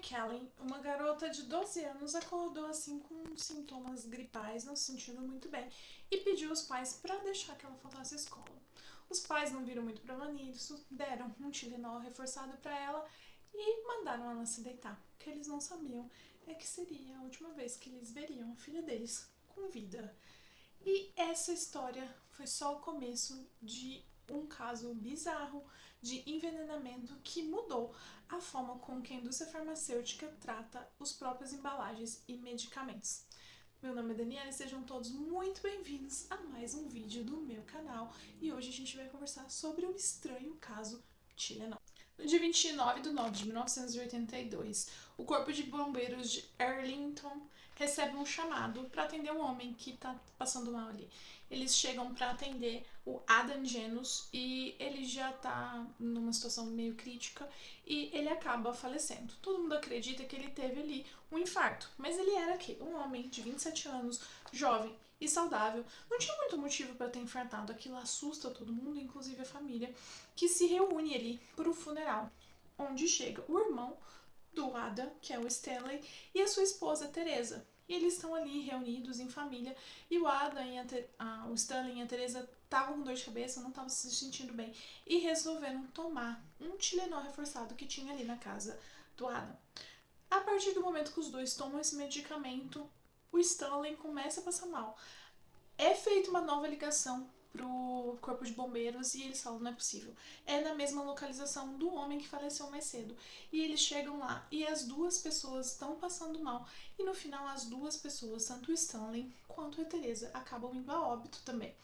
Kelly, uma garota de 12 anos, acordou assim com sintomas gripais, não se sentindo muito bem, e pediu aos pais para deixar que ela faltasse à escola. Os pais não viram muito problema nisso, deram um Tilenol reforçado para ela e mandaram ela se deitar. O que eles não sabiam é que seria a última vez que eles veriam a filha deles com vida. E essa história foi só o começo de um caso bizarro de envenenamento que mudou a forma com que a indústria farmacêutica trata os próprios embalagens e medicamentos. Meu nome é Daniela e sejam todos muito bem-vindos a mais um vídeo do meu canal. E hoje a gente vai conversar sobre o estranho caso Tylenol. No dia 29 de 9 de 1982, o Corpo de Bombeiros de Arlington recebe um chamado para atender um homem que está passando mal ali. Eles chegam para atender o Adam Janus e ele já está numa situação meio crítica e ele acaba falecendo. Todo mundo acredita que ele teve ali um infarto, mas ele era um homem de 27 anos, jovem e saudável. Não tinha muito motivo para ter infartado. Aquilo assusta todo mundo, inclusive a família, que se reúne ali para o funeral, onde chega o irmão do Adam, que é o Stanley, e a sua esposa Teresa. E eles estão ali reunidos em família, e o Adam e o Stanley e a Teresa estavam com dor de cabeça, não estavam se sentindo bem, e resolveram tomar um Tylenol reforçado que tinha ali na casa do Adam. A partir do momento que os dois tomam esse medicamento, o Stanley começa a passar mal. É feita uma nova ligação pro corpo de bombeiros e eles falam, não é possível. É na mesma localização do homem que faleceu mais cedo. E eles chegam lá e as duas pessoas estão passando mal. E no final as duas pessoas, tanto o Stanley quanto a Teresa, acabam indo a óbito também.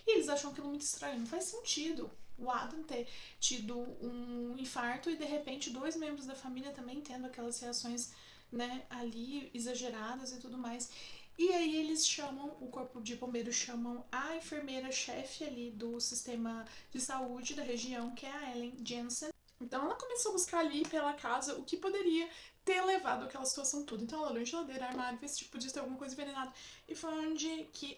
E eles acham aquilo muito estranho, não faz sentido o Adam ter tido um infarto e de repente dois membros da família também tendo aquelas reações, né, ali exageradas e tudo mais. E aí eles chamam, o corpo de bombeiros chamam a enfermeira-chefe ali do sistema de saúde da região, que é a Ellen Jensen. Então ela começou a buscar ali pela casa o que poderia ter levado àquela situação toda. Então ela olhou em geladeira, armário, vê se tipo, podia ter alguma coisa envenenada. E foi onde que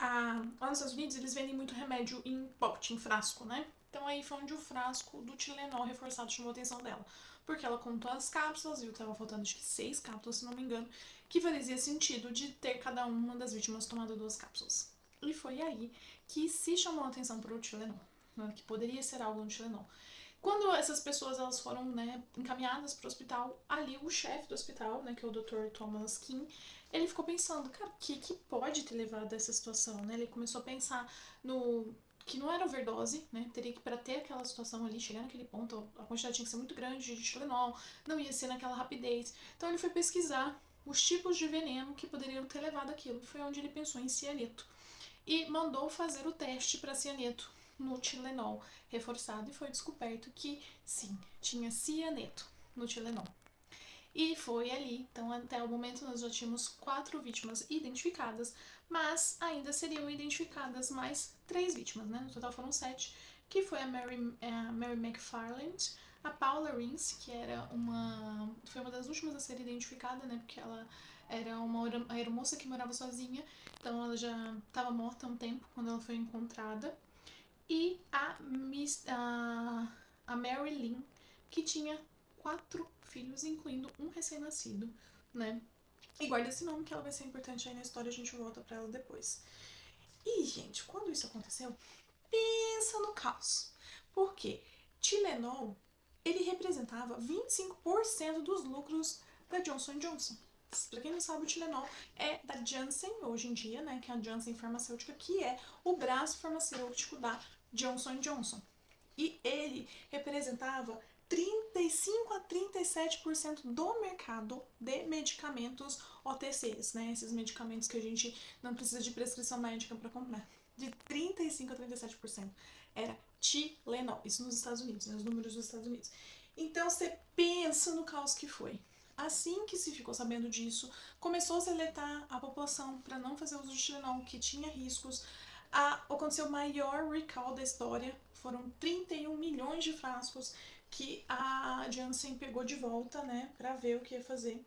lá nos Estados Unidos eles vendem muito remédio em pote, em frasco, né? Então aí foi onde o frasco do Tylenol reforçado chamou a atenção dela. Porque ela contou as cápsulas, viu que tava faltando acho que 6 cápsulas, se não me engano, que fazia sentido de ter cada uma das vítimas tomado 2 cápsulas. E foi aí que se chamou a atenção para o Tylenol, né, que poderia ser algo no Tylenol. Quando essas pessoas elas foram, né, encaminhadas para o hospital, ali o chefe do hospital, né, que é o Dr. Thomas King, ele ficou pensando, cara, o que pode ter levado a essa situação, né? Ele começou a pensar no que não era overdose, né? Teria que, para ter aquela situação ali, chegar naquele ponto, a quantidade tinha que ser muito grande de Tylenol, não ia ser naquela rapidez. Então ele foi pesquisar os tipos de veneno que poderiam ter levado aquilo. Foi onde ele pensou em cianeto e mandou fazer o teste para cianeto no Tylenol reforçado e foi descoberto que sim, tinha cianeto no Tylenol. E foi ali, então até o momento nós já tínhamos 4 vítimas identificadas, mas ainda seriam identificadas mais 3 vítimas, né? No total foram 7, que foi a Mary McFarland, a Paula Rins, que foi uma das últimas a ser identificada, né? Porque ela era uma aeromoça que morava sozinha, então ela já estava morta há um tempo quando ela foi encontrada. E a Mary Lynn, que tinha 4 filhos, incluindo um recém-nascido, né? E guarda esse nome que ela vai ser importante aí na história, a gente volta pra ela depois. E, gente, quando isso aconteceu, pensa no caos. Porque Tylenol, ele representava 25% dos lucros da Johnson Johnson. Pra quem não sabe, o Tylenol é da Janssen, hoje em dia, né, que é a Janssen Farmacêutica, que é o braço farmacêutico da Johnson Johnson. E ele representava 35 a 37% do mercado de medicamentos OTCs, né? Esses medicamentos que a gente não precisa de prescrição médica para comprar. De 35 a 37% era Tylenol, isso nos Estados Unidos, né? Os números dos Estados Unidos. Então você pensa no caos que foi. Assim que se ficou sabendo disso, começou a se alertar a população para não fazer uso de Tylenol, que tinha riscos. Aconteceu o maior recall da história, foram 31 milhões de frascos que a Janssen pegou de volta, né, para ver o que ia fazer.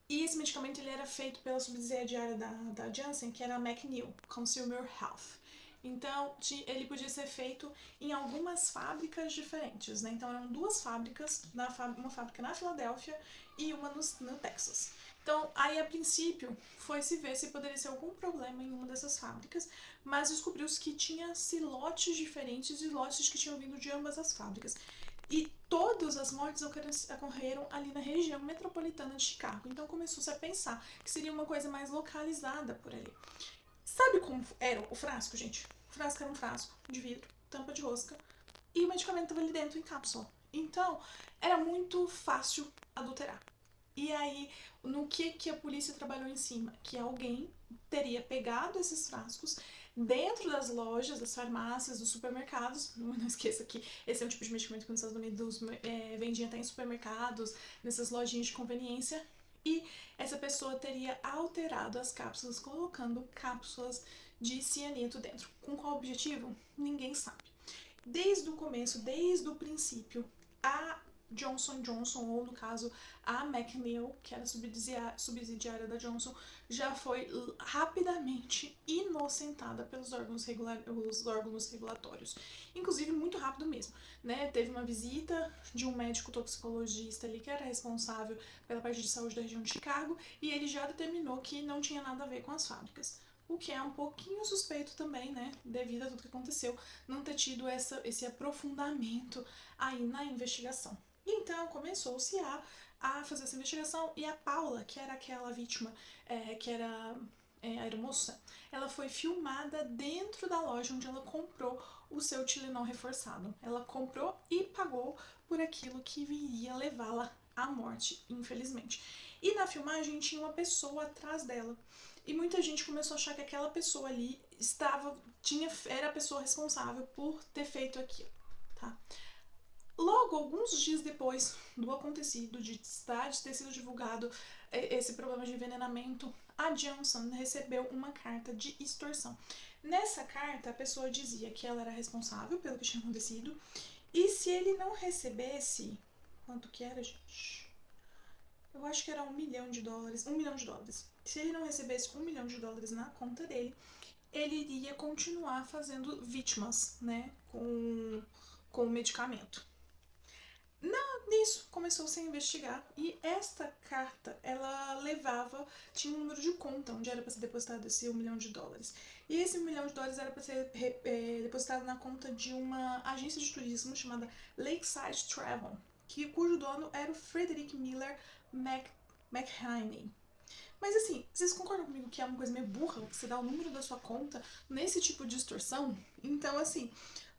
E esse medicamento ele era feito pela subsidiária da Janssen, que era a McNeil, Consumer Health. Então, ele podia ser feito em algumas fábricas diferentes, né? Então, eram duas fábricas, uma fábrica na Filadélfia e uma no Texas. Então, aí a princípio foi se ver se poderia ser algum problema em uma dessas fábricas, mas descobriu-se que tinha-se lotes diferentes e lotes que tinham vindo de ambas as fábricas. E todas as mortes ocorreram ali na região metropolitana de Chicago. Então começou-se a pensar que seria uma coisa mais localizada por ali. Sabe como era o frasco, gente? O frasco era um frasco de vidro, tampa de rosca, e o medicamento estava ali dentro em cápsula. Então, era muito fácil adulterar. E aí, no que a polícia trabalhou em cima? Que alguém teria pegado esses frascos dentro das lojas, das farmácias, dos supermercados. Não esqueça que esse é um tipo de medicamento que nos Estados Unidos vendia até em supermercados, nessas lojinhas de conveniência. E essa pessoa teria alterado as cápsulas, colocando cápsulas de cianeto dentro. Com qual objetivo? Ninguém sabe. Desde o começo, desde o princípio, a Johnson Johnson, ou no caso a McNeil, que era subsidiária da Johnson, já foi rapidamente inocentada pelos órgãos regulatórios. Inclusive muito rápido mesmo, né? Teve uma visita de um médico toxicologista ali que era responsável pela parte de saúde da região de Chicago e ele já determinou que não tinha nada a ver com as fábricas. O que é um pouquinho suspeito também, né? Devido a tudo que aconteceu, não ter tido esse aprofundamento aí na investigação. Então começou-se a fazer essa investigação e a Paula, que era aquela vítima, que era a aeromoça, ela foi filmada dentro da loja onde ela comprou o seu Tylenol reforçado. Ela comprou e pagou por aquilo que viria levá-la à morte, infelizmente. E na filmagem tinha uma pessoa atrás dela. E muita gente começou a achar que aquela pessoa ali era a pessoa responsável por ter feito aquilo, tá? Logo, alguns dias depois do acontecido, de ter sido divulgado esse problema de envenenamento, a Johnson recebeu uma carta de extorsão. Nessa carta, a pessoa dizia que ela era responsável pelo que tinha acontecido e se ele não recebesse... Quanto que era, gente? Eu acho que era $1 milhão. $1 milhão. Se ele não recebesse $1 milhão na conta dele, ele iria continuar fazendo vítimas, né, com o medicamento. Nisso começou-se a investigar e esta carta, ela tinha um número de conta onde era para ser depositado esse $1 milhão. E esse $1 milhão era para ser depositado na conta de uma agência de turismo chamada Lakeside Travel, cujo dono era o Frederick Miller McHenry. Mas assim, vocês concordam comigo que é uma coisa meio burra você dar o número da sua conta nesse tipo de extorsão? Então, assim,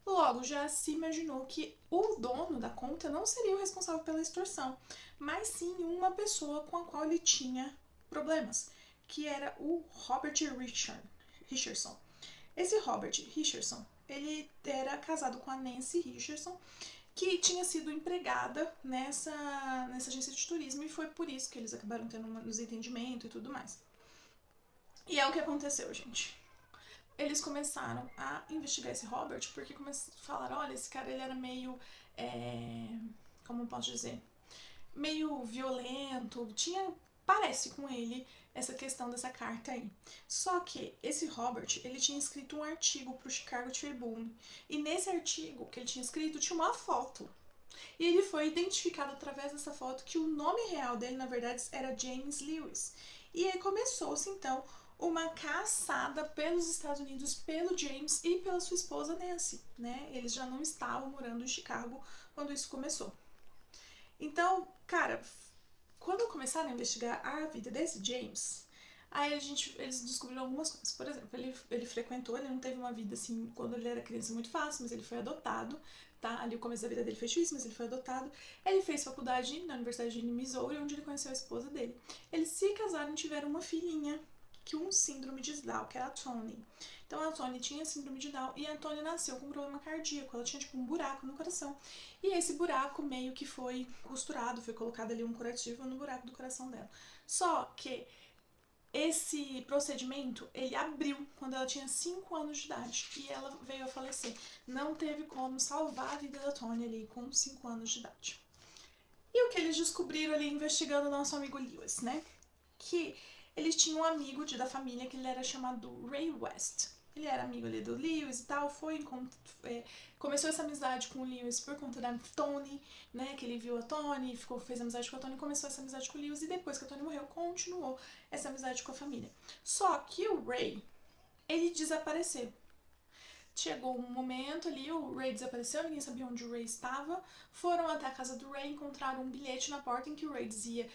logo já se imaginou que o dono da conta não seria o responsável pela extorsão, mas sim uma pessoa com a qual ele tinha problemas, que era o Robert Richardson. Esse Robert Richardson, ele era casado com a Nancy Richardson, que tinha sido empregada nessa agência de turismo e foi por isso que eles acabaram tendo um desentendimento e tudo mais. E é o que aconteceu, gente. Eles começaram a investigar esse Robert porque falaram, olha, esse cara ele era meio, como eu posso dizer, meio violento, parece com ele essa questão dessa carta aí. Só que esse Robert, ele tinha escrito um artigo pro Chicago Tribune, e nesse artigo que ele tinha escrito tinha uma foto. E ele foi identificado através dessa foto que o nome real dele, na verdade, era James Lewis. E aí começou-se, então, uma caçada pelos Estados Unidos, pelo James e pela sua esposa Nancy, né? Eles já não estavam morando em Chicago quando isso começou. Então, cara, quando começaram a investigar a vida desse James, aí eles descobriram algumas coisas. Por exemplo, ele não teve uma vida assim, quando ele era criança, muito fácil, mas ele foi adotado, tá? Ali o começo da vida dele foi difícil, mas ele foi adotado. Ele fez faculdade na Universidade de Missouri, onde ele conheceu a esposa dele. Eles se casaram e tiveram uma filhinha com síndrome de Down, que era a Tony. Então a Tony tinha síndrome de Down e a Tony nasceu com um problema cardíaco, ela tinha tipo um buraco no coração. E esse buraco meio que foi costurado, foi colocado ali um curativo no buraco do coração dela. Só que esse procedimento, ele abriu quando ela tinha 5 anos de idade e ela veio a falecer. Não teve como salvar a vida da Tony ali com 5 anos de idade. E o que eles descobriram ali investigando o nosso amigo Lewis, né? Que eles tinham um amigo da família que ele era chamado Ray West. Ele era amigo ali do Lewis e tal, começou essa amizade com o Lewis por conta da Toni, né, que ele viu a Toni, fez amizade com a Toni, começou essa amizade com o Lewis, e depois que a Toni morreu, continuou essa amizade com a família. Só que o Ray, ele desapareceu. Chegou um momento ali, o Ray desapareceu, ninguém sabia onde o Ray estava. Foram até a casa do Ray, encontraram um bilhete na porta em que o Ray dizia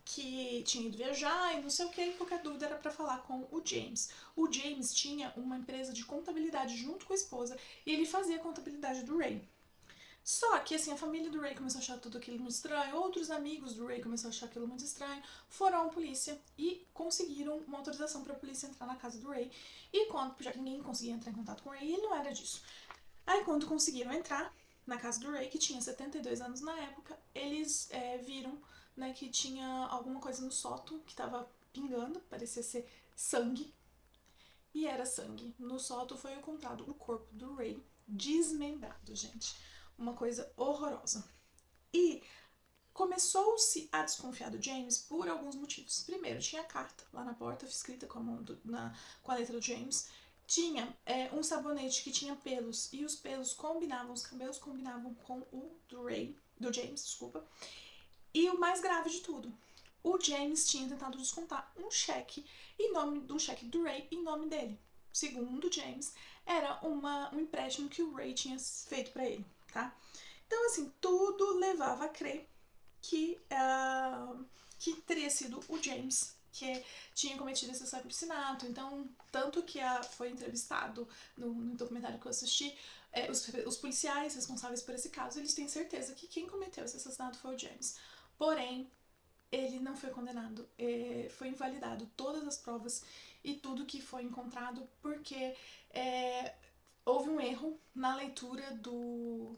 que tinha ido viajar e não sei o que, e qualquer dúvida era para falar com o James. O James tinha uma empresa de contabilidade junto com a esposa e ele fazia a contabilidade do Ray. Só que, assim, a família do Ray começou a achar tudo aquilo muito estranho, outros amigos do Ray começaram a achar aquilo muito estranho, foram à polícia e conseguiram uma autorização para a polícia entrar na casa do Ray. E quando, já que ninguém conseguia entrar em contato com o Ray, ele não era disso. Aí, quando conseguiram entrar na casa do Ray, que tinha 72 anos na época, eles viram, né, que tinha alguma coisa no sótão que estava pingando, parecia ser sangue. E era sangue. No sótão foi encontrado o corpo do Ray desmembrado, gente. Uma coisa horrorosa. E começou-se a desconfiar do James por alguns motivos. Primeiro, tinha a carta lá na porta, escrita com a letra do James. Tinha um sabonete que tinha pelos, e os pelos combinavam, os cabelos combinavam com o do James, desculpa. E o mais grave de tudo, o James tinha tentado descontar um cheque do Ray em nome dele. Segundo James, era um empréstimo que o Ray tinha feito para ele, tá? Então, assim, tudo levava a crer que teria sido o James que tinha cometido esse assassinato. Então, tanto que foi entrevistado no documentário que eu assisti, os policiais responsáveis por esse caso, eles têm certeza que quem cometeu esse assassinato foi o James. Porém, ele não foi condenado, foi invalidado todas as provas e tudo que foi encontrado, porque houve um erro na leitura dos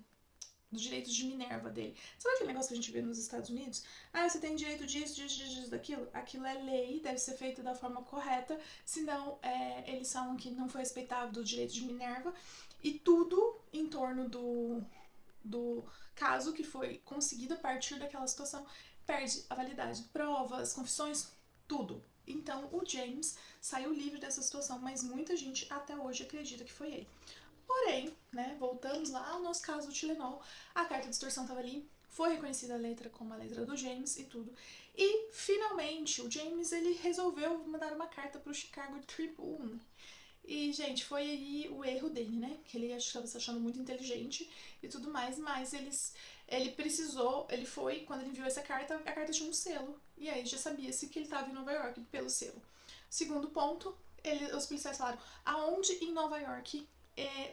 direitos de Minerva dele. Sabe aquele negócio que a gente vê nos Estados Unidos? Ah, você tem direito disso, daquilo? Aquilo é lei, deve ser feito da forma correta, senão eles falam que não foi respeitado o direito de Minerva, e tudo em torno do caso que foi conseguido a partir daquela situação perde a validade. Provas, confissões, tudo. Então o James saiu livre dessa situação, mas muita gente até hoje acredita que foi ele. Porém, né, voltamos lá ao nosso caso do Tylenol, a carta de extorsão estava ali, foi reconhecida a letra como a letra do James e tudo. E, finalmente, o James ele resolveu mandar uma carta para o Chicago Tribune. E, gente, foi aí o erro dele, né? Que ele estava se achando muito inteligente e tudo mais, mas ele foi, quando ele viu essa carta, a carta tinha um selo. E aí já sabia-se que ele estava em Nova York pelo selo. Segundo ponto, os policiais falaram, aonde em Nova York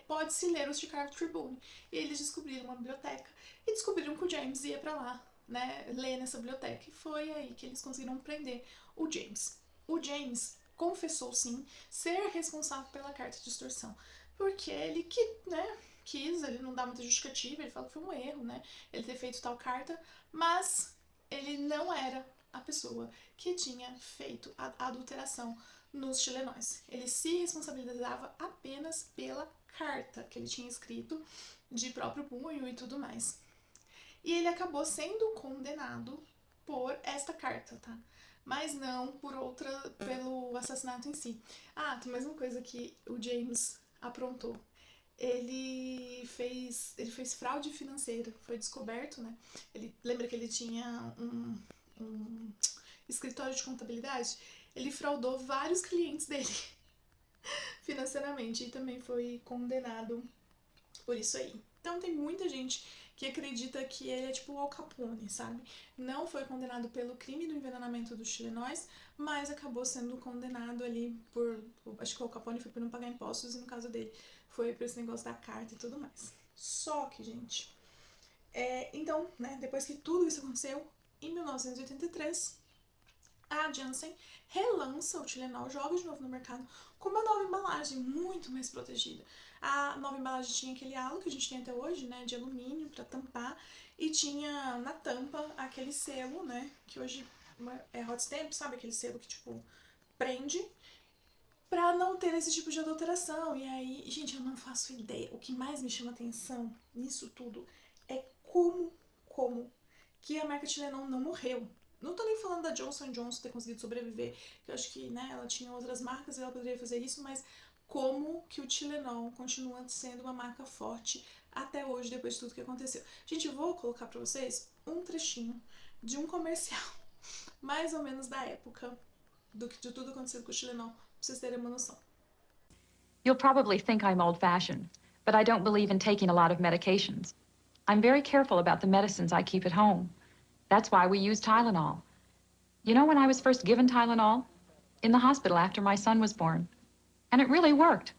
pode-se ler o Chicago Tribune? E eles descobriram uma biblioteca e descobriram que o James ia pra lá, né, ler nessa biblioteca. E foi aí que eles conseguiram prender o James. O James confessou, sim, ser responsável pela carta de extorsão, porque ele quis, ele não dá muita justificativa, ele fala que foi um erro, né, ele ter feito tal carta, mas ele não era a pessoa que tinha feito a adulteração nos Tylenóis. Ele se responsabilizava apenas pela carta que ele tinha escrito de próprio punho e tudo mais. E ele acabou sendo condenado por esta carta, tá? Mas não pelo assassinato em si. Ah, tem mais uma coisa que o James aprontou. Ele fez fraude financeira, foi descoberto, né? Lembra que ele tinha um escritório de contabilidade? Ele fraudou vários clientes dele financeiramente e também foi condenado por isso aí. Então tem muita gente que acredita que ele é tipo o Al Capone, sabe? Não foi condenado pelo crime do envenenamento dos Tylenóis, mas acabou sendo condenado ali acho que o Al Capone foi por não pagar impostos e no caso dele foi por esse negócio da carta e tudo mais. Só que, gente, então, né, depois que tudo isso aconteceu, em 1983, a Janssen relança o Tylenol, joga de novo no mercado com uma nova embalagem, muito mais protegida. A nova embalagem tinha aquele halo que a gente tem até hoje, né, de alumínio para tampar, e tinha na tampa aquele selo, né, que hoje é hot stamp, sabe, aquele selo que tipo prende, pra não ter esse tipo de adulteração. E aí, gente, eu não faço ideia. O que mais me chama atenção nisso tudo é como que a marca Tylenol não morreu. Não tô nem falando da Johnson & Johnson ter conseguido sobreviver, que eu acho que, né, ela tinha outras marcas e ela poderia fazer isso, mas como que o Tylenol continua sendo uma marca forte até hoje, depois de tudo que aconteceu. Gente, eu vou colocar pra vocês um trechinho de um comercial, mais ou menos da época de tudo acontecido com o Tylenol, pra vocês terem uma noção. You'll probably think I'm old-fashioned, but I don't believe in taking a lot of medications. I'm very careful about the medicines I keep at home. That's why we use Tylenol. You know when I was first given Tylenol? In the hospital after my son was born. And it really worked.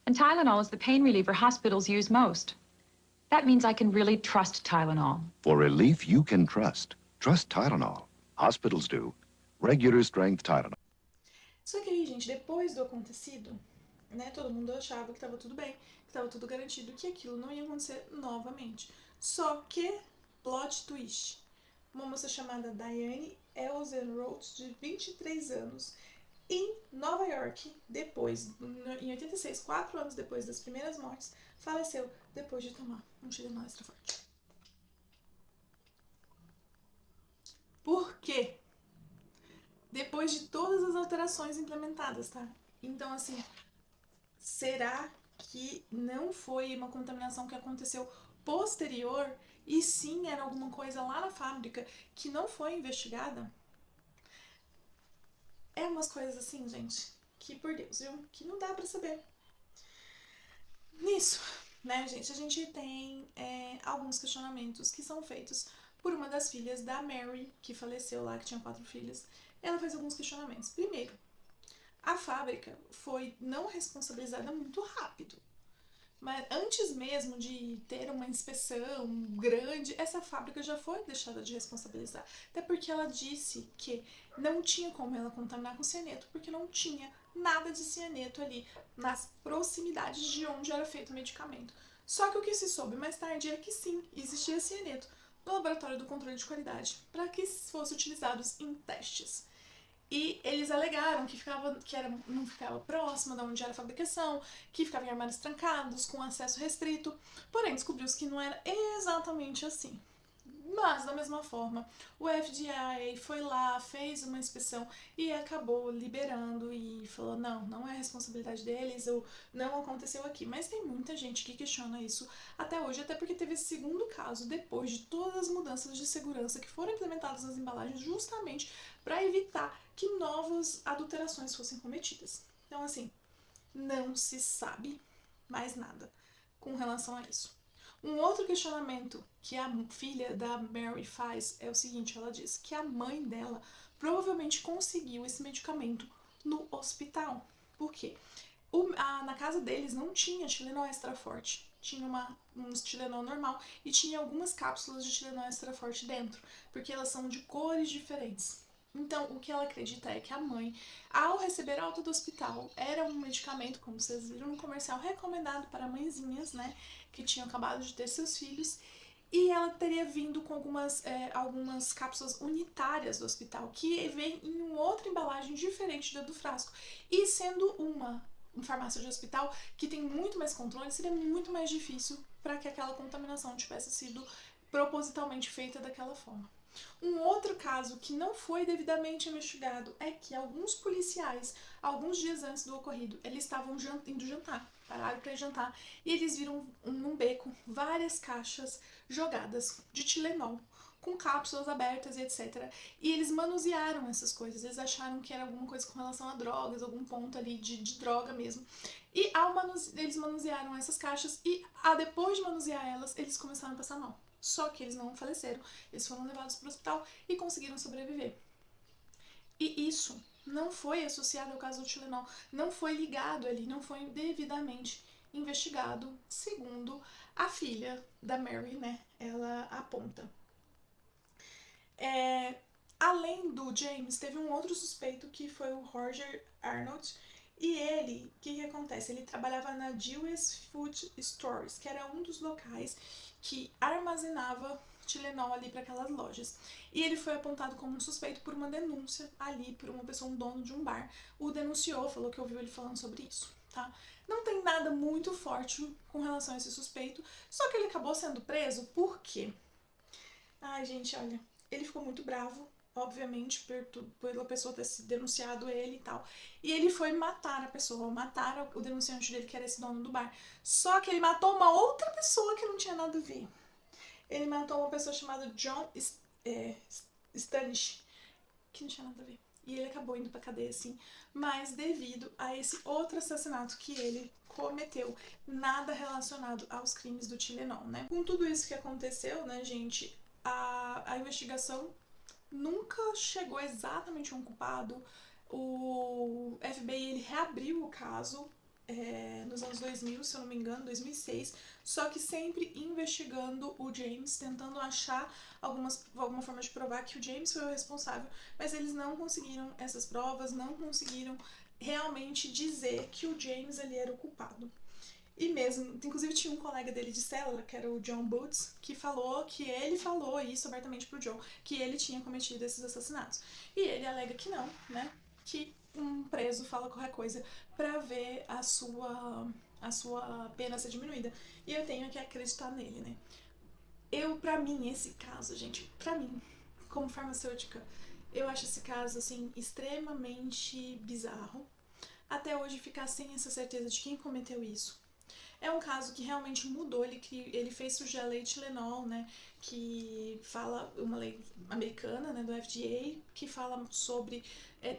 And Tylenol is the pain reliever hospitals use most. That means I can really trust Tylenol. For relief you can trust. Trust Tylenol. Hospitals do. Regular strength Tylenol. Só que aí, gente, depois do acontecido, né, todo mundo achava que tava tudo bem, que tava tudo garantido, que aquilo não ia acontecer novamente. Só que, plot twist, uma moça chamada Diane Elsen Rhodes, de 23 anos, em Nova York, depois, em 86, 4 anos depois das primeiras mortes, faleceu depois de tomar um Tylenol extra forte. Por quê? Depois de todas as alterações implementadas, tá? Então, assim, será que não foi uma contaminação que aconteceu posterior e sim era alguma coisa lá na fábrica que não foi investigada? É umas coisas assim, gente, que por Deus, viu? Que não dá pra saber. Nisso, né, gente, a gente tem alguns questionamentos que são feitos por uma das filhas da Mary, que faleceu lá, que tinha 4 filhas. Ela fez alguns questionamentos. Primeiro, a fábrica foi não responsabilizada muito rápido. Mas antes mesmo de ter uma inspeção grande, essa fábrica já foi deixada de responsabilizar. Até porque ela disse que não tinha como ela contaminar com cianeto, porque não tinha nada de cianeto ali nas proximidades de onde era feito o medicamento. Só que o que se soube mais tarde é que sim, existia cianeto no laboratório do controle de qualidade para que fosse utilizados em testes. E eles alegaram que não ficava próxima de onde era a fabricação, que ficava em armários trancados, com acesso restrito. Porém, descobriu-se que não era exatamente assim. Mas, da mesma forma, o FDA foi lá, fez uma inspeção e acabou liberando e falou, não é responsabilidade deles, ou não aconteceu aqui. Mas tem muita gente que questiona isso até hoje, até porque teve esse segundo caso, depois de todas as mudanças de segurança que foram implementadas nas embalagens, justamente para evitar que novas adulterações fossem cometidas. Então, assim, não se sabe mais nada com relação a isso. Um outro questionamento que a filha da Mary faz é o seguinte, ela diz que a mãe dela provavelmente conseguiu esse medicamento no hospital. Por quê? Na casa deles não tinha Tylenol extra forte, tinha um Tylenol normal e tinha algumas cápsulas de Tylenol extra forte dentro, porque elas são de cores diferentes. Então, o que ela acredita é que a mãe, ao receber alta do hospital, era um medicamento, como vocês viram no comercial, recomendado para mãezinhas, né, que tinham acabado de ter seus filhos, e ela teria vindo com algumas cápsulas unitárias do hospital, que vem em uma outra embalagem diferente da do frasco. E sendo uma farmácia de hospital que tem muito mais controle, seria muito mais difícil para que aquela contaminação tivesse sido propositalmente feita daquela forma. Um outro caso que não foi devidamente investigado é que alguns policiais, alguns dias antes do ocorrido, eles estavam indo jantar, pararam para ir jantar, e eles viram num beco várias caixas jogadas de Tylenol, com cápsulas abertas e etc. E eles manusearam essas coisas, eles acharam que era alguma coisa com relação a drogas, algum ponto ali de droga mesmo. E eles manusearam essas caixas e depois de manusear elas, eles começaram a passar mal. Só que eles não faleceram, eles foram levados para o hospital e conseguiram sobreviver. E isso não foi associado ao caso do Tylenol, não foi ligado ali, não foi devidamente investigado, segundo a filha da Mary, né? Ela aponta. Além do James, teve um outro suspeito que foi o Roger Arnold. E ele, o que acontece? Ele trabalhava na Jewish Food Stores, que era um dos locais que armazenava Tylenol ali para aquelas lojas. E ele foi apontado como um suspeito por uma denúncia ali, por uma pessoa, um dono de um bar. O denunciou, falou que ouviu ele falando sobre isso, tá? Não tem nada muito forte com relação a esse suspeito, só que ele acabou sendo preso por quê? Ai, gente, olha, ele ficou muito bravo obviamente, pela pessoa ter denunciado ele e tal. E ele foi matar a pessoa, matar o denunciante dele, que era esse dono do bar. Só que ele matou uma outra pessoa que não tinha nada a ver. Ele matou uma pessoa chamada John Stanish, que não tinha nada a ver. E ele acabou indo pra cadeia, assim, mas devido a esse outro assassinato que ele cometeu, nada relacionado aos crimes do Tylenol, né? Com tudo isso que aconteceu, né, gente, a investigação nunca chegou exatamente a um culpado. O FBI, ele reabriu o caso nos anos 2000, se eu não me engano, 2006, só que sempre investigando o James, tentando achar alguma forma de provar que o James foi o responsável, mas eles não conseguiram essas provas, não conseguiram realmente dizer que o James ali era o culpado. E mesmo, inclusive tinha um colega dele de célula, que era o John Boots, que ele falou isso abertamente pro John, que ele tinha cometido esses assassinatos. E ele alega que não, né? Que um preso fala qualquer coisa pra ver a sua pena ser diminuída. E eu tenho que acreditar nele, né? Pra mim, esse caso, gente, pra mim, como farmacêutica, eu acho esse caso, assim, extremamente bizarro. Até hoje ficar sem essa certeza de quem cometeu isso. É um caso que realmente mudou, ele fez surgir a lei Tylenol, né, que fala, uma lei americana, né, do FDA, que fala sobre,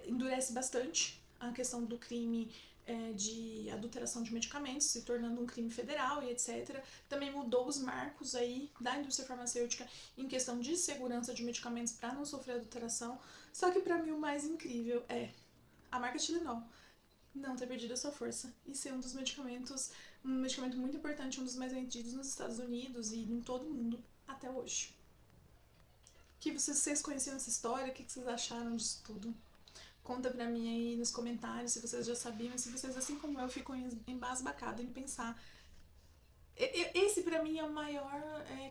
endurece bastante a questão do crime de adulteração de medicamentos, se tornando um crime federal e etc. Também mudou os marcos aí da indústria farmacêutica em questão de segurança de medicamentos para não sofrer adulteração. Só que para mim o mais incrível é a marca Tylenol não ter perdido a sua força e ser um medicamento muito importante, um dos mais vendidos nos Estados Unidos e em todo o mundo até hoje. Que vocês conheciam essa história? O que vocês acharam disso tudo? Conta pra mim aí nos comentários se vocês já sabiam e se vocês, assim como eu, ficam embasbacados em pensar. Esse pra mim é o maior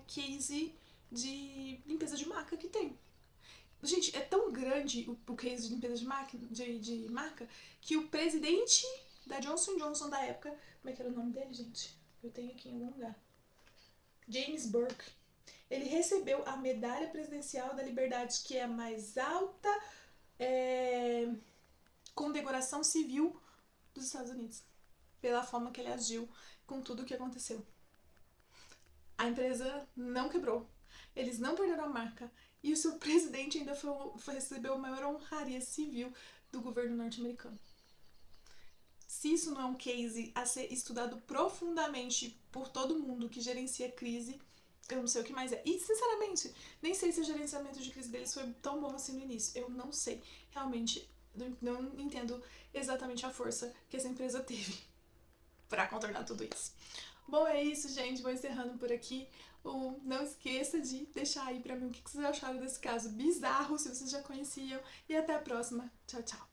case de limpeza de marca que tem. Gente, é tão grande o case de limpeza de marca que o presidente da Johnson Johnson da época, como é que era o nome dele, gente? Eu tenho aqui em algum lugar. James Burke. Ele recebeu a medalha presidencial da liberdade, que é a mais alta condecoração civil dos Estados Unidos, pela forma que ele agiu com tudo o que aconteceu. A empresa não quebrou, eles não perderam a marca, e o seu presidente ainda recebeu a maior honraria civil do governo norte-americano. Se isso não é um case a ser estudado profundamente por todo mundo que gerencia crise, eu não sei o que mais é. E, sinceramente, nem sei se o gerenciamento de crise deles foi tão bom assim no início. Eu não sei. Realmente, não entendo exatamente a força que essa empresa teve pra contornar tudo isso. Bom, é isso, gente. Vou encerrando por aqui. Não esqueça de deixar aí pra mim o que vocês acharam desse caso bizarro, se vocês já conheciam. E até a próxima. Tchau, tchau.